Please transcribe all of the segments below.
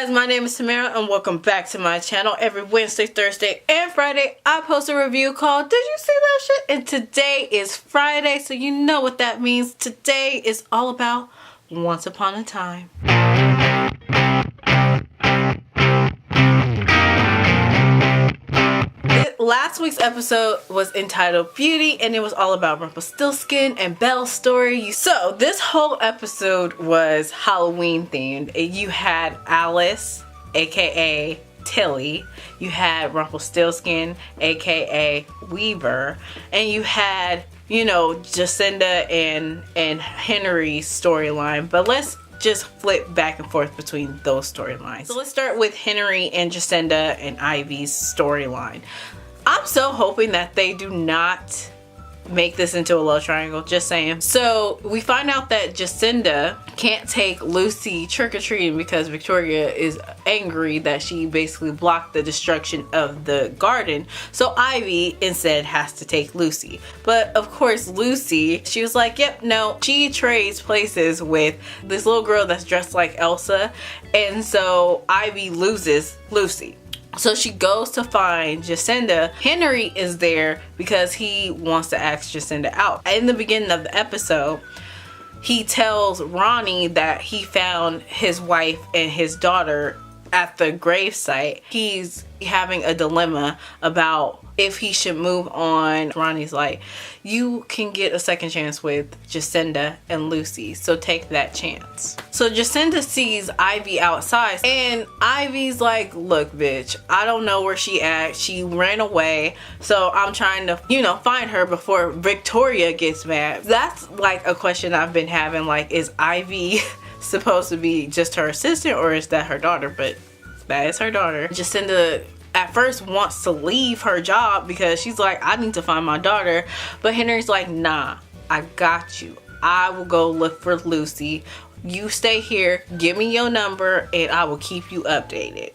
guys, my name is Tamara and welcome back to my channel. Every Wednesday, Thursday, and Friday I post a review called Did You See That Shit? And today is Friday, so you know what that means. Today is all about Once Upon a Time. Last week's episode was entitled Beauty, and it was all about Rumpelstiltskin and Belle's story. So this whole episode was Halloween themed. You had Alice, aka Tilly, you had Rumpelstiltskin, aka Weaver, and you had, you know, Jacinda and Henry's storyline. But let's just flip back and forth between those storylines. So let's start with Henry and Jacinda and Ivy's storyline. I'm so hoping that they do not make this into a love triangle, just saying. So we find out that Jacinda can't take Lucy trick-or-treating because Victoria is angry that she basically blocked the destruction of the garden. So Ivy instead has to take Lucy. But of course Lucy, she was like, yep, no. She trades places with this little girl that's dressed like Elsa, and so Ivy loses Lucy. So she goes to find Jacinda. Henry is there because he wants to ask Jacinda out. In the beginning of the episode, he tells Ronnie that he found his wife and his daughter at the gravesite. He's having a dilemma about if he should move on. Ronnie's like, you can get a second chance with Jacinda and Lucy, so take that chance. So Jacinda sees Ivy outside, and Ivy's like, look bitch, I don't know where she at. She ran away, so I'm trying to, you know, find her before Victoria gets mad. That's like a question I've been having, like, is Ivy supposed to be just her assistant, or is that her daughter? But that is her daughter. Jacinda at first wants to leave her job because she's like, I need to find my daughter. But Henry's like, nah, I got you. I will go look for Lucy. You stay here, give me your number, and I will keep you updated.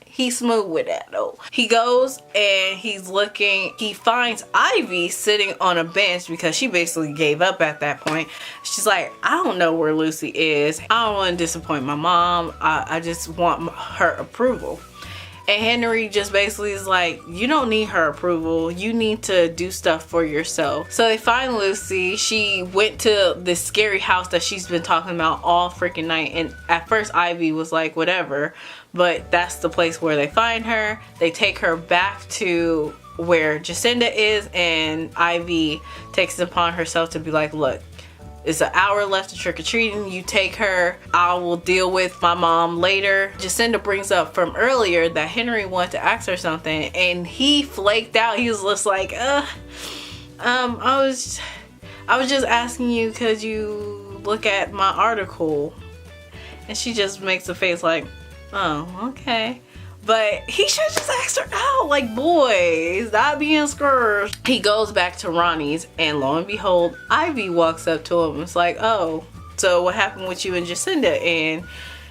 He's smooth with that though. He goes and he's looking. He finds Ivy sitting on a bench because she basically gave up at that point. She's like, I don't know where Lucy is. I don't want to disappoint my mom. I just want her approval. And Henry just basically is like, you don't need her approval. You need to do stuff for yourself. So they find Lucy. She went to this scary house that she's been talking about all freaking night. And at first Ivy was like, whatever. But that's the place where they find her. They take her back to where Jacinda is. And Ivy takes it upon herself to be like, look, it's an hour left of trick-or-treating. You take her. I will deal with my mom later. Jacinda brings up from earlier that Henry wanted to ask her something, and he flaked out. He was just like, I was just asking you because you look at my article. And she just makes a face like, oh, okay. But he should have just asked her out. Like, boy, stop being scourged. He goes back to Ronnie's, and lo and behold, Ivy walks up to him and it's like, oh, so what happened with you and Jacinda? And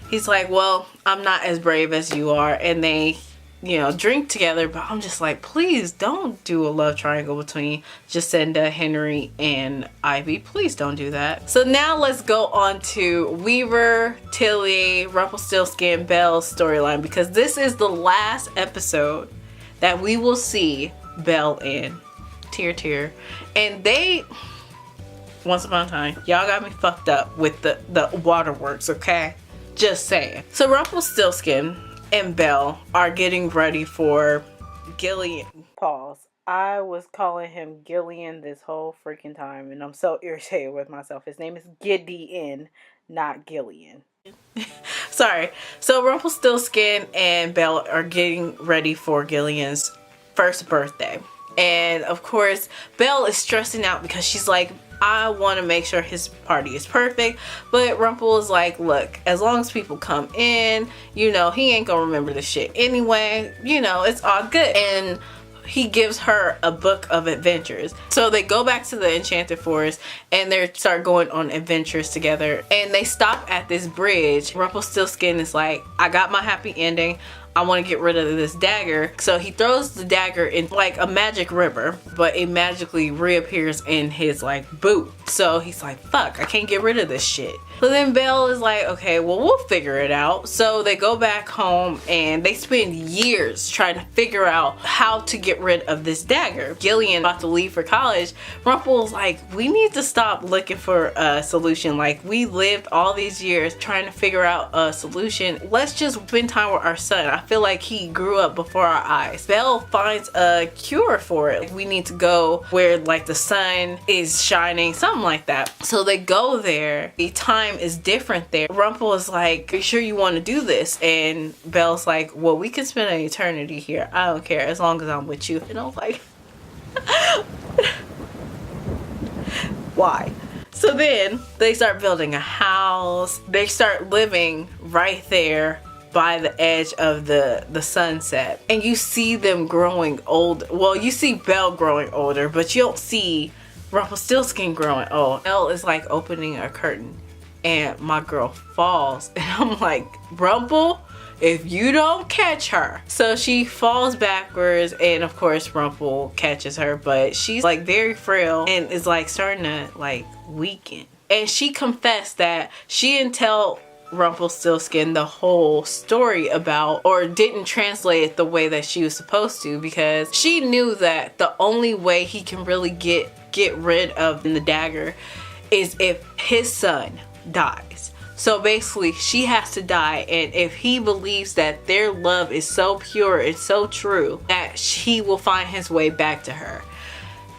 he's like, well, I'm not as brave as you are. And they, you know, drink together. But I'm just like, please don't do a love triangle between Jacinda, Henry, and Ivy. Please don't do that. So now let's go on to Weaver, Tilly, Rumpelstiltskin, Belle's storyline, because this is the last episode that we will see Belle in. Tear, tear. And they, once upon a time, y'all got me fucked up with the waterworks, okay? Just saying. So Rumpelstiltskin and Belle are getting ready for Gillian. Pause. I was calling him Gillian this whole freaking time, and I'm so irritated with myself. His name is Gideon, not Gillian. Sorry. So Rumpelstiltskin and Belle are getting ready for Gillian's first birthday. And of course, Belle is stressing out because she's like, I want to make sure his party is perfect. But Rumpel is like, look, as long as people come in, you know, he ain't gonna remember the shit anyway. You know, it's all good. And he gives her a book of adventures. So they go back to the Enchanted Forest and they start going on adventures together. And they stop at this bridge. Rumpelstiltskin is like, I got my happy ending. I want to get rid of this dagger. So he throws the dagger in like a magic river, but it magically reappears in his like boot. So he's like, fuck, I can't get rid of this shit. So then Belle is like, okay, well, we'll figure it out. So they go back home and they spend years trying to figure out how to get rid of this dagger. Gillian about to leave for college. Rumple's like, we need to stop looking for a solution. Like, we lived all these years trying to figure out a solution. Let's just spend time with our son. I feel like he grew up before our eyes. Belle finds a cure for it. We need to go where like the sun is shining, something like that. So they go there. The time is different there. Rumple is like, are you sure you want to do this? And Belle's like, well, we can spend an eternity here. I don't care as long as I'm with you. And I was like, why? So then they start building a house. They start living right there by the edge of the sunset. And you see them growing old. Well, you see Belle growing older, but you don't see Rumpelstiltskin growing old. Belle is like opening a curtain and my girl falls. And I'm like, Rumple, if you don't catch her. So she falls backwards and of course Rumple catches her, but she's like very frail and is like starting to like weaken. And she confessed that she didn't tell Rumpelstiltskin the whole story about, or didn't translate it the way that she was supposed to, because she knew that the only way he can really get rid of the dagger is if his son dies. So basically she has to die, and if he believes that their love is so pure and so true that he will find his way back to her.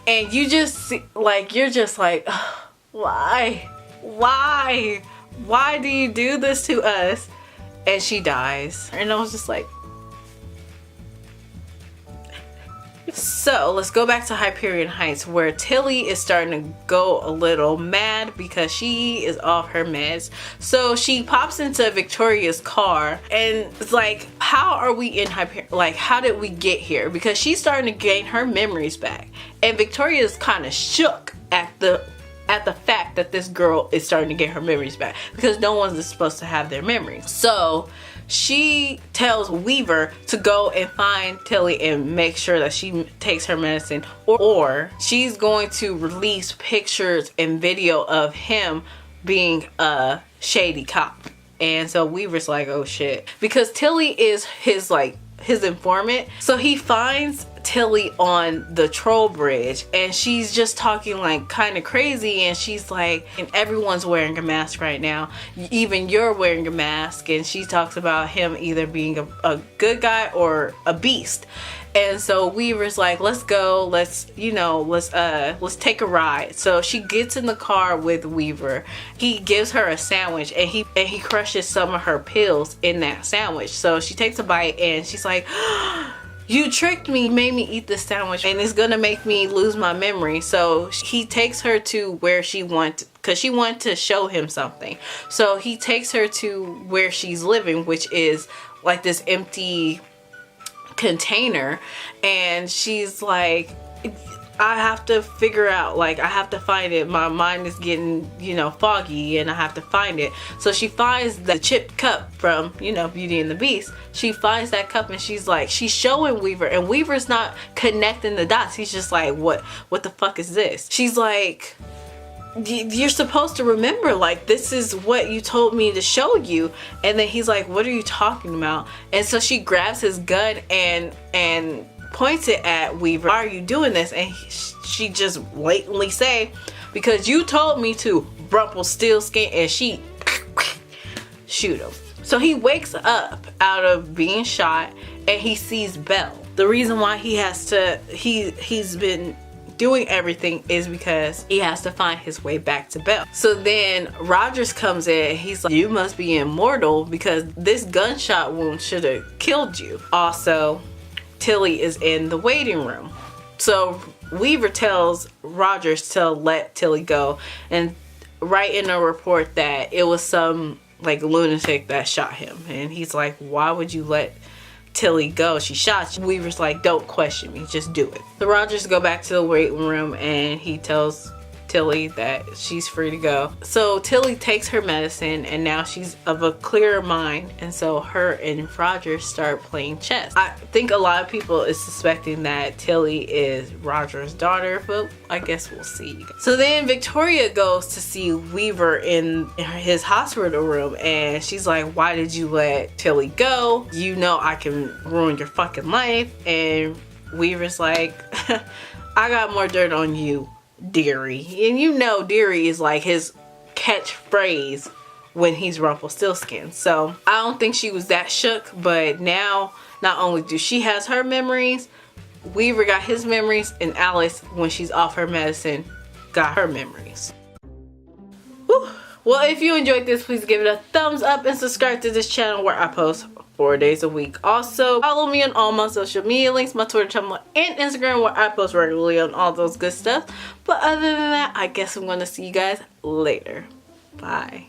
And you just see, like, you're just like, why do you do this to us? And she dies. And I was just like, so let's go back to Hyperion Heights, where Tilly is starting to go a little mad because she is off her meds. So she pops into Victoria's car and it's like, how are we in Hyperion? Like, how did we get here? Because she's starting to gain her memories back. And Victoria's kind of shook at the fact that this girl is starting to get her memories back, because no one's supposed to have their memories. So she tells Weaver to go and find Tilly and make sure that she takes her medicine, or she's going to release pictures and video of him being a shady cop. And so Weaver's like, oh shit, because Tilly is his informant. So he finds Tilly on the troll bridge and she's just talking like kind of crazy, and she's like, and everyone's wearing a mask right now, even you're wearing a mask. And she talks about him either being a good guy or a beast. And so Weaver's like, let's go, let's take a ride. So she gets in the car with Weaver. He gives her a sandwich and he crushes some of her pills in that sandwich. So she takes a bite and she's like, you tricked me, made me eat this sandwich, and it's gonna make me lose my memory. So he takes her to where she wanted, because she wanted to show him something. So he takes her to where she's living, which is like this empty container. And she's like, I have to figure out, like, I have to find it. My mind is getting, foggy, and I have to find it. So she finds the chipped cup from, Beauty and the Beast. She finds that cup and she's like, she's showing Weaver, and Weaver's not connecting the dots. He's just like, what the fuck is this? She's like, you're supposed to remember, like, this is what you told me to show you. And then he's like, what are you talking about? And so she grabs his gun and points it at Weaver. Why are you doing this? And she just blatantly say, because you told me to, Rumpelstiltskin, and she shoot him. So he wakes up out of being shot and he sees Belle. The reason why he's been doing everything is because he has to find his way back to Belle. So then Rogers comes in and he's like, you must be immortal because this gunshot wound should have killed you. Also, Tilly is in the waiting room. So Weaver tells Rogers to let Tilly go and write in a report that it was some like lunatic that shot him. And he's like, why would you let Tilly go? She shot you. Weaver's like, don't question me, just do it. So Rogers go back to the waiting room and he tells Tilly that she's free to go. So Tilly takes her medicine and now she's of a clearer mind, and so her and Roger start playing chess. I think a lot of people is suspecting that Tilly is Roger's daughter, but I guess we'll see. So then Victoria goes to see Weaver in his hospital room, and she's like, why did you let Tilly go? You know I can ruin your fucking life. And Weaver's like, I got more dirt on you, dearie. And you know dearie is like his catchphrase when he's Rumpelstiltskin. So I don't think she was that shook, but now not only do she has her memories, Weaver got his memories, and Alice, when she's off her medicine, got her memories. Whew. Well, if you enjoyed this, please give it a thumbs up and subscribe to this channel where I post 4 days a week. Also, follow me on all my social media links, my Twitter, Tumblr, and Instagram, where I post regularly on all those good stuff. But other than that, I guess I'm going to see you guys later. Bye.